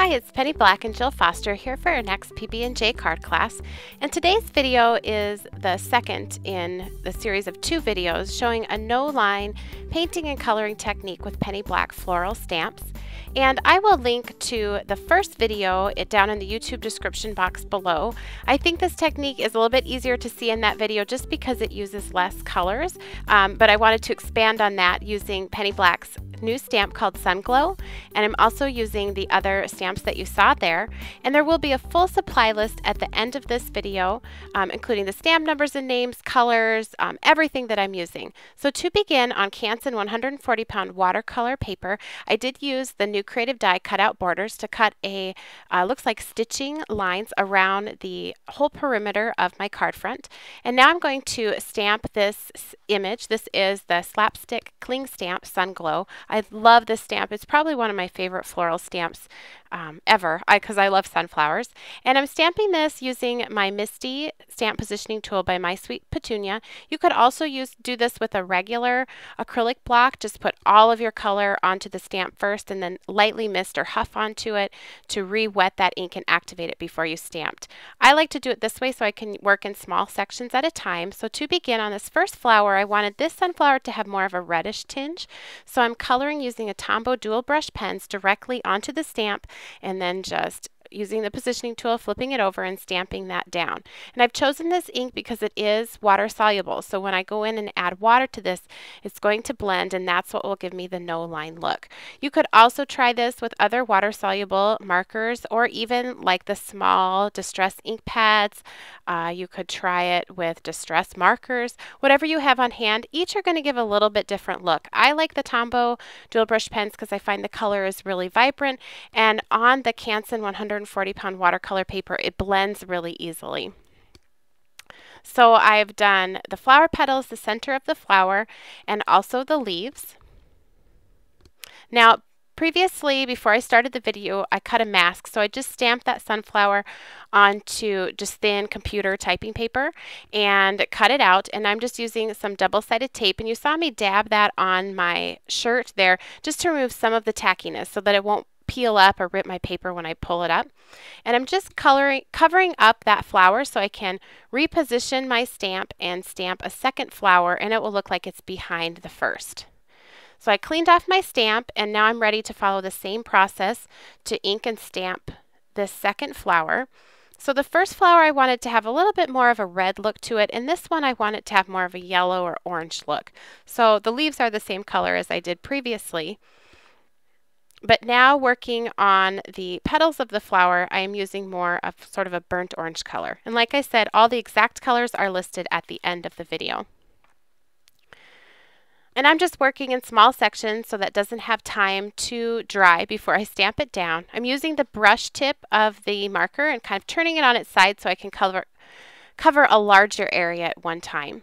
Hi, it's Penny Black and Jill Foster here for our next PB&J card class. And today's video is the second in the series of 2 videos showing a no-line painting and coloring technique with Penny Black floral stamps. And I will link to the first video down in the YouTube description box below. I think this technique is a little bit easier to see in that video just because it uses less colors, but I wanted to expand on that using Penny Black's new stamp called Sun Glow, and I'm also using the other stamps that you saw there. And there will be a full supply list at the end of this video, including the stamp numbers and names, colors, everything that I'm using. So to begin, on Canson 140-pound watercolor paper, I did use the new Creative Die cutout borders to cut a, looks like stitching lines around the whole perimeter of my card front. And now I'm going to stamp this image. This is the Slapstick Cling Stamp Sun Glow. I love this stamp. It's probably one of my favorite floral stamps ever because I love sunflowers. And I'm stamping this using my Misty stamp positioning tool by My Sweet Petunia. You could also do this with a regular acrylic block. Just put all of your color onto the stamp first and then lightly mist or huff onto it to re-wet that ink and activate it before you stamped. I like to do it this way so I can work in small sections at a time. So to begin, on this first flower, I wanted this sunflower to have more of a reddish tinge. So I'm coloring using a Tombow dual brush pens directly onto the stamp and then just using the positioning tool, flipping it over and stamping that down. And I've chosen this ink because it is water soluble. So when I go in and add water to this, it's going to blend, and that's what will give me the no line look. You could also try this with other water soluble markers or even like the small distress ink pads. You could try it with distress markers. Whatever you have on hand, each are going to give a little bit different look. I like the Tombow dual brush pens because I find the color is really vibrant, and on the Canson 140-pound watercolor paper, it blends really easily. So I've done the flower petals, the center of the flower, and also the leaves. Now, previously, before I started the video, I cut a mask, so I just stamped that sunflower onto just thin computer typing paper and cut it out, and I'm just using some double-sided tape, and you saw me dab that on my shirt there just to remove some of the tackiness so that it won't peel up or rip my paper when I pull it up. And I'm just covering up that flower so I can reposition my stamp and stamp a second flower, and it will look like it's behind the first. So I cleaned off my stamp, and now I'm ready to follow the same process to ink and stamp this second flower. So the first flower I wanted to have a little bit more of a red look to it, and this one I want it to have more of a yellow or orange look. So the leaves are the same color as I did previously. But now working on the petals of the flower, I am using more of sort of a burnt orange color. And like I said, all the exact colors are listed at the end of the video. And I'm just working in small sections so that doesn't have time to dry before I stamp it down. I'm using the brush tip of the marker and kind of turning it on its side so I can cover a larger area at one time.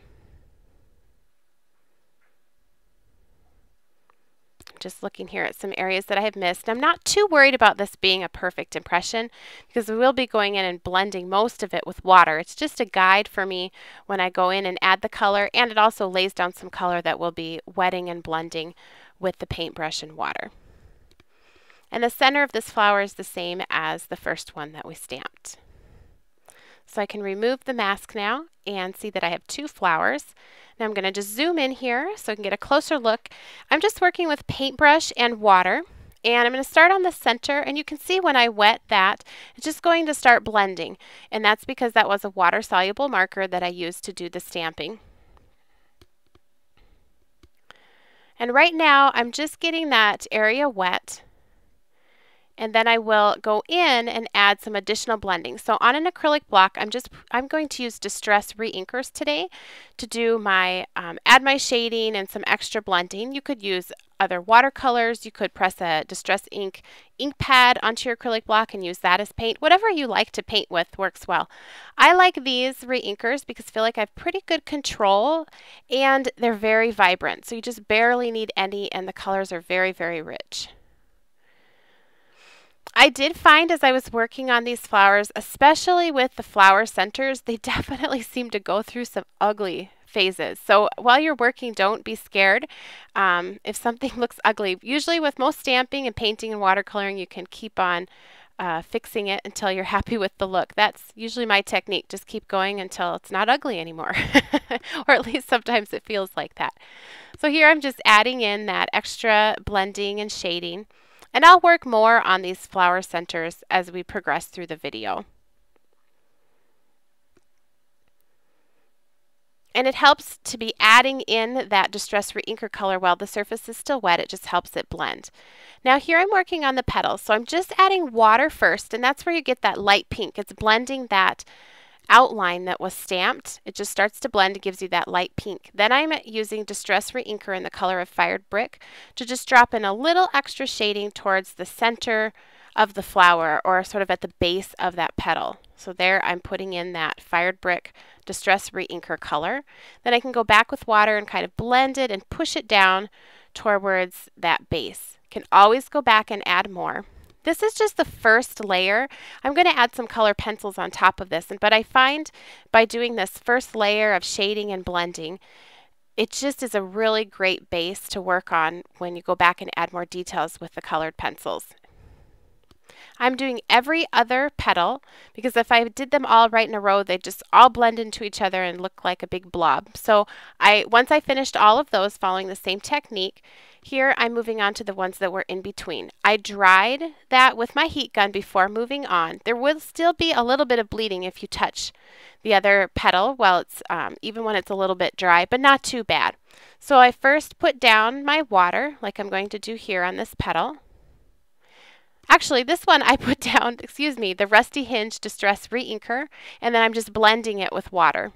Just looking here at some areas that I have missed. I'm not too worried about this being a perfect impression because we will be going in and blending most of it with water. It's just a guide for me when I go in and add the color, and it also lays down some color that will be wetting and blending with the paintbrush and water. And the center of this flower is the same as the first one that we stamped. So I can remove the mask now and see that I have 2 flowers. Now I'm going to just zoom in here so I can get a closer look. I'm just working with paintbrush and water, and I'm going to start on the center, and you can see when I wet that, it's just going to start blending, and that's because that was a water-soluble marker that I used to do the stamping. And right now I'm just getting that area wet, and then I will go in and add some additional blending. So on an acrylic block, I'm going to use Distress Reinkers today to do my add my shading and some extra blending. You could use other watercolors. You could press a Distress ink pad onto your acrylic block and use that as paint. Whatever you like to paint with works well. I like these Reinkers because I feel like I have pretty good control, and they're very vibrant. So you just barely need any, and the colors are very, very rich. I did find as I was working on these flowers, especially with the flower centers, they definitely seem to go through some ugly phases. So while you're working, don't be scared if something looks ugly. Usually with most stamping and painting and watercoloring, you can keep on fixing it until you're happy with the look. That's usually my technique. Just keep going until it's not ugly anymore. Or at least sometimes it feels like that. So here I'm just adding in that extra blending and shading. And I'll work more on these flower centers as we progress through the video. And it helps to be adding in that Distress Reinker color while the surface is still wet. It just helps it blend. Now here I'm working on the petals. So I'm just adding water first, and that's where you get that light pink. It's blending that outline that was stamped. It just starts to blend. It gives you that light pink. Then I'm using Distress Reinker in the color of Fired Brick to just drop in a little extra shading towards the center of the flower, or sort of at the base of that petal. So there I'm putting in that Fired Brick Distress Reinker color. Then I can go back with water and kind of blend it and push it down towards that base. Can always go back and add more. This is just the first layer. I'm going to add some color pencils on top of this, but I find by doing this first layer of shading and blending, it just is a really great base to work on when you go back and add more details with the colored pencils. I'm doing every other petal because if I did them all right in a row, they just all blend into each other and look like a big blob. So once I finished all of those following the same technique, here I'm moving on to the ones that were in between. I dried that with my heat gun before moving on. There will still be a little bit of bleeding if you touch the other petal while it's even when it's a little bit dry, but not too bad. So I first put down my water like I'm going to do here on this petal. Actually, this one I put down, the Rusty Hinge Distress Reinker, and then I'm just blending it with water.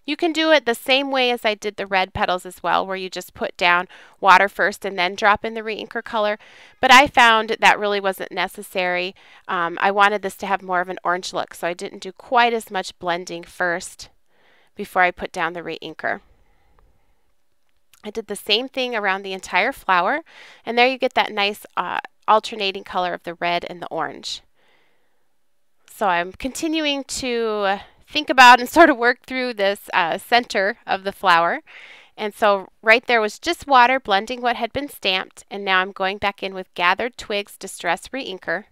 You can do it the same way as I did the red petals as well, where you just put down water first and then drop in the Reinker color, but I found that really wasn't necessary. I wanted this to have more of an orange look, so I didn't do quite as much blending first before I put down the Reinker. I did the same thing around the entire flower, and there you get that nice alternating color of the red and the orange. So I'm continuing to think about and sort of work through this center of the flower. And so right there was just water blending what had been stamped, and now I'm going back in with Gathered Twigs Distress Reinker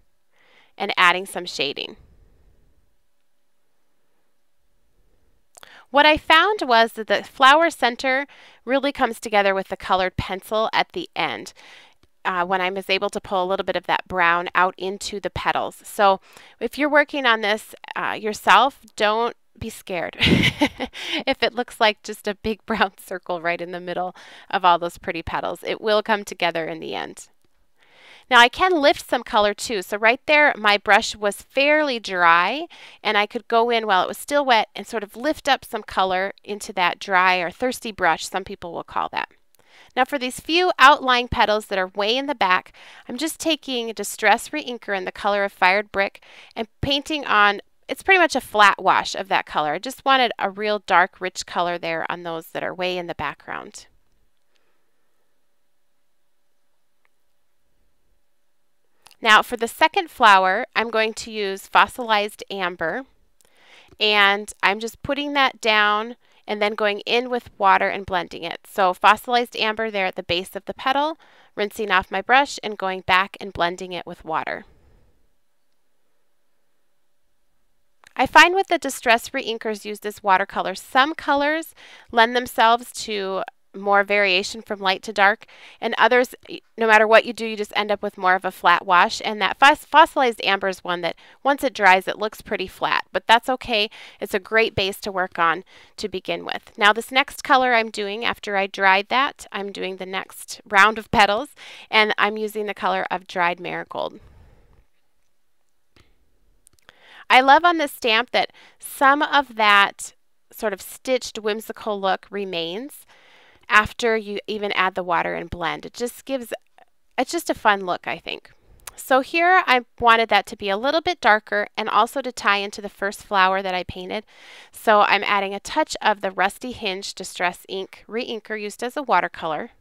and adding some shading. What I found was that the flower center really comes together with the colored pencil at the end. When I was able to pull a little bit of that brown out into the petals. So if you're working on this yourself, don't be scared if it looks like just a big brown circle right in the middle of all those pretty petals. It will come together in the end. Now I can lift some color too. So right there my brush was fairly dry, and I could go in while it was still wet and sort of lift up some color into that dry or thirsty brush, some people will call that. Now for these few outlying petals that are way in the back, I'm just taking Distress Reinker in the color of Fired Brick and painting on, it's pretty much a flat wash of that color. I just wanted a real dark, rich color there on those that are way in the background. Now for the second flower, I'm going to use Fossilized Amber, and I'm just putting that down and then going in with water and blending it. So Fossilized Amber there at the base of the petal, rinsing off my brush and going back and blending it with water. I find with the Distress Reinkers used as watercolors, some colors lend themselves to more variation from light to dark, and others, no matter what you do, you just end up with more of a flat wash. And that Fossilized Amber is one that once it dries, it looks pretty flat, but that's okay. It's a great base to work on to begin with. Now this next color I'm doing after I dried that, I'm doing the next round of petals, and I'm using the color of Dried Marigold. I love on this stamp that some of that sort of stitched whimsical look remains after you even add the water and blend. It's just a fun look, I think. So here I wanted that to be a little bit darker and also to tie into the first flower that I painted. So I'm adding a touch of the Rusty Hinge Distress Reinker used as a watercolor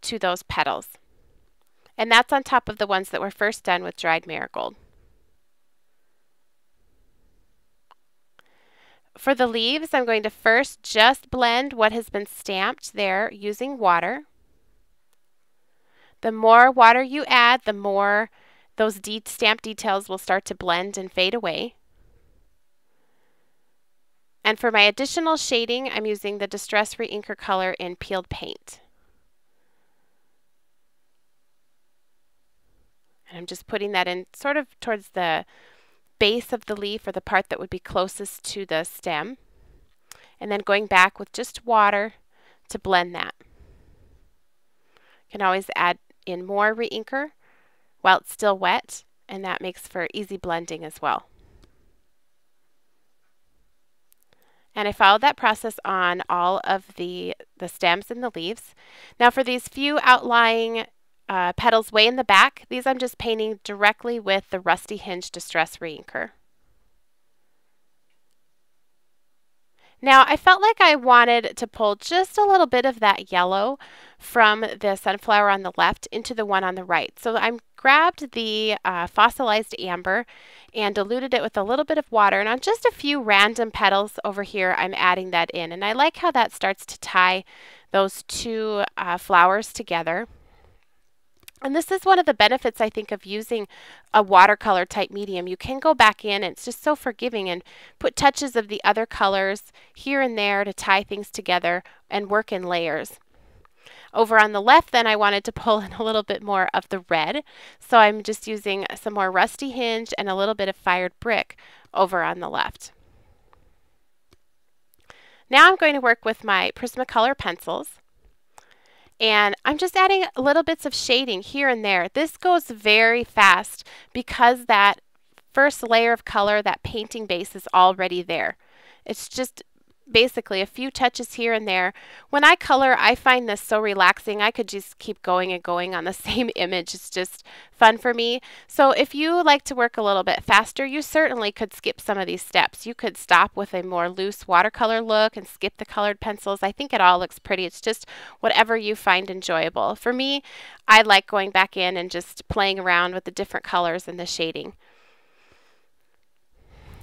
to those petals. And that's on top of the ones that were first done with Dried Marigold. For the leaves, I'm going to first just blend what has been stamped there using water. The more water you add, the more those stamp details will start to blend and fade away. And for my additional shading, I'm using the Distress Reinker color in Peeled Paint. And I'm just putting that in sort of towards the base of the leaf, or the part that would be closest to the stem. And then going back with just water to blend that. You can always add in more reinker while it's still wet, and that makes for easy blending as well. And I followed that process on all of the stems and the leaves. Now for these few outlying petals way in the back, these I'm just painting directly with the Rusty Hinge Distress Reinker. Now I felt like I wanted to pull just a little bit of that yellow from the sunflower on the left into the one on the right. So I grabbed the fossilized amber and diluted it with a little bit of water, and on just a few random petals over here I'm adding that in. And I like how that starts to tie those two flowers together. And this is one of the benefits, I think, of using a watercolor type medium. You can go back in, and it's just so forgiving, and put touches of the other colors here and there to tie things together and work in layers. Over on the left, then, I wanted to pull in a little bit more of the red. So I'm just using some more Rusty Hinge and a little bit of Fired Brick over on the left. Now I'm going to work with my Prismacolor pencils. And I'm just adding little bits of shading here and there. This goes very fast because that first layer of color, that painting base, is already there. It's just basically a few touches here and there. When I color, I find this so relaxing. I could just keep going and going on the same image. It's just fun for me. So if you like to work a little bit faster, you certainly could skip some of these steps. You could stop with a more loose watercolor look and skip the colored pencils. I think it all looks pretty. It's just whatever you find enjoyable. For me, I like going back in and just playing around with the different colors and the shading.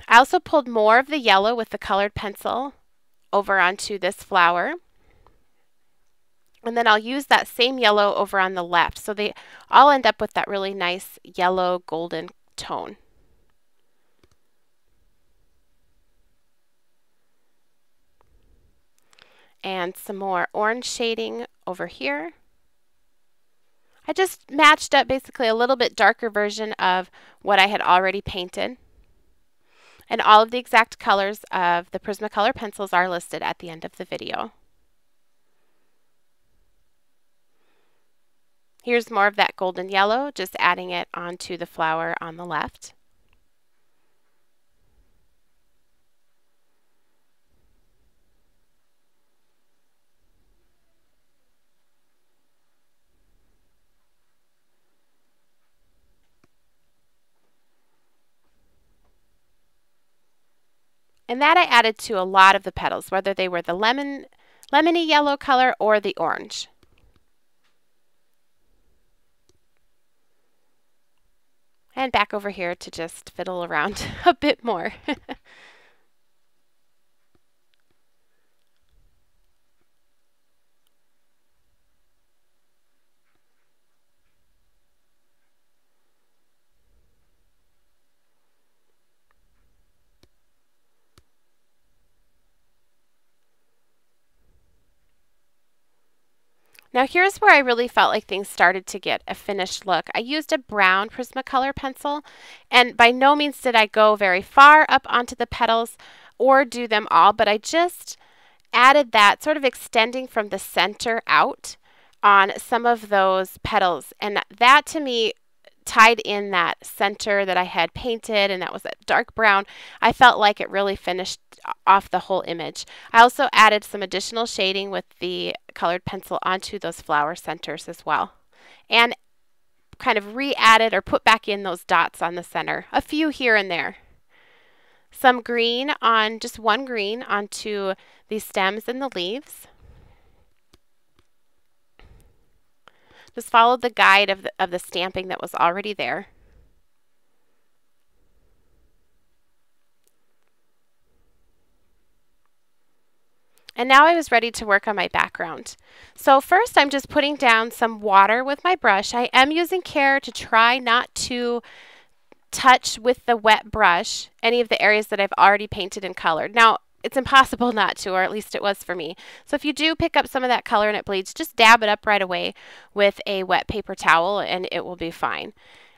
I also pulled more of the yellow with the colored pencil over onto this flower, and then I'll use that same yellow over on the left, so they all end up with that really nice yellow golden tone. And some more orange shading over here. I just matched up basically a little bit darker version of what I had already painted. And all of the exact colors of the Prismacolor pencils are listed at the end of the video. Here's more of that golden yellow, just adding it onto the flower on the left. And that I added to a lot of the petals, whether they were the lemony yellow color or the orange. And back over here to just fiddle around a bit more. Now here's where I really felt like things started to get a finished look. I used a brown Prismacolor pencil, and by no means did I go very far up onto the petals or do them all, but I just added that sort of extending from the center out on some of those petals, and that to me tied in that center that I had painted, and that was that dark brown. I felt like it really finished off the whole image. I also added some additional shading with the colored pencil onto those flower centers as well, and kind of re-added or put back in those dots on the center, a few here and there. Some green on, just one green onto the stems and the leaves. Just followed the guide of the stamping that was already there. And now I was ready to work on my background. So first I'm just putting down some water with my brush. I am using care to try not to touch with the wet brush any of the areas that I've already painted and colored. Now, it's impossible not to, or at least it was for me. So if you do pick up some of that color and it bleeds, just dab it up right away with a wet paper towel and it will be fine.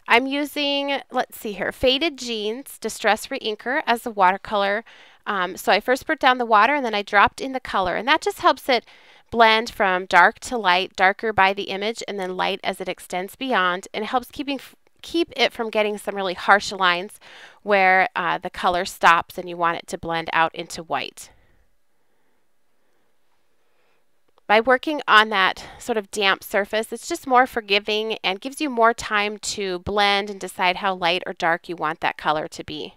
I'm using, let's see here, Faded Jeans Distress Reinker as the watercolor. So I first put down the water and then I dropped in the color, and that just helps it blend from dark to light, darker by the image and then light as it extends beyond, and it helps keep it from getting some really harsh lines where the color stops and you want it to blend out into white. By working on that sort of damp surface, it's just more forgiving and gives you more time to blend and decide how light or dark you want that color to be.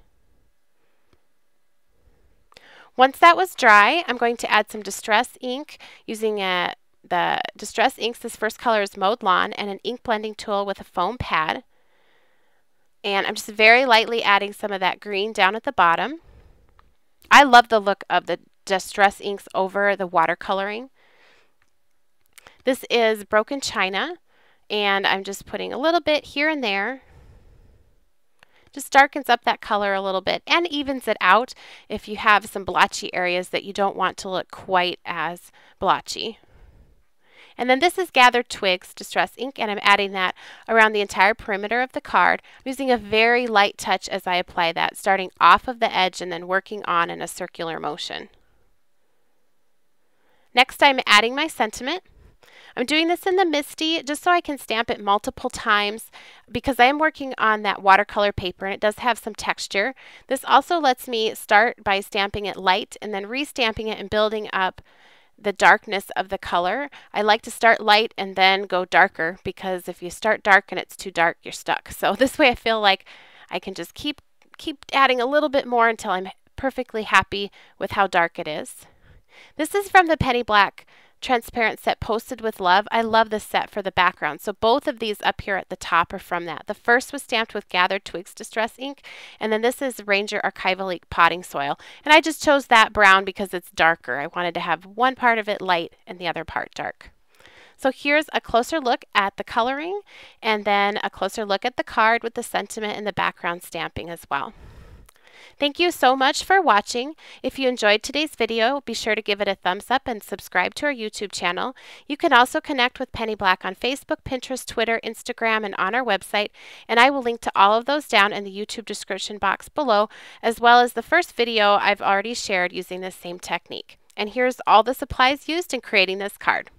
Once that was dry, I'm going to add some Distress ink using the Distress inks. This first color is Mowed Lawn, and an ink blending tool with a foam pad. And I'm just very lightly adding some of that green down at the bottom. I love the look of the Distress inks over the watercoloring. This is Broken China, and I'm just putting a little bit here and there. Just darkens up that color a little bit and evens it out if you have some blotchy areas that you don't want to look quite as blotchy. And then this is Gathered Twigs Distress ink, and I'm adding that around the entire perimeter of the card. I'm using a very light touch as I apply that, starting off of the edge and then working on in a circular motion. Next, I'm adding my sentiment. I'm doing this in the Misty just so I can stamp it multiple times because I am working on that watercolor paper and it does have some texture. This also lets me start by stamping it light and then restamping it and building up the darkness of the color. I like to start light and then go darker, because if you start dark and it's too dark, you're stuck. So this way I feel like I can just keep adding a little bit more until I'm perfectly happy with how dark it is. This is from the Penny Black transparent set Posted with Love. I love this set for the background. So both of these up here at the top are from that. The first was stamped with Gathered Twigs Distress ink, and then this is Ranger Archival Ink Potting Soil. And I just chose that brown because it's darker. I wanted to have one part of it light and the other part dark. So here's a closer look at the coloring, and then a closer look at the card with the sentiment and the background stamping as well. Thank you so much for watching. If you enjoyed today's video, be sure to give it a thumbs up and subscribe to our YouTube channel. You can also connect with Penny Black on Facebook, Pinterest, Twitter, Instagram, and on our website. And I will link to all of those down in the YouTube description box below, as well as the first video I've already shared using this same technique. And here's all the supplies used in creating this card.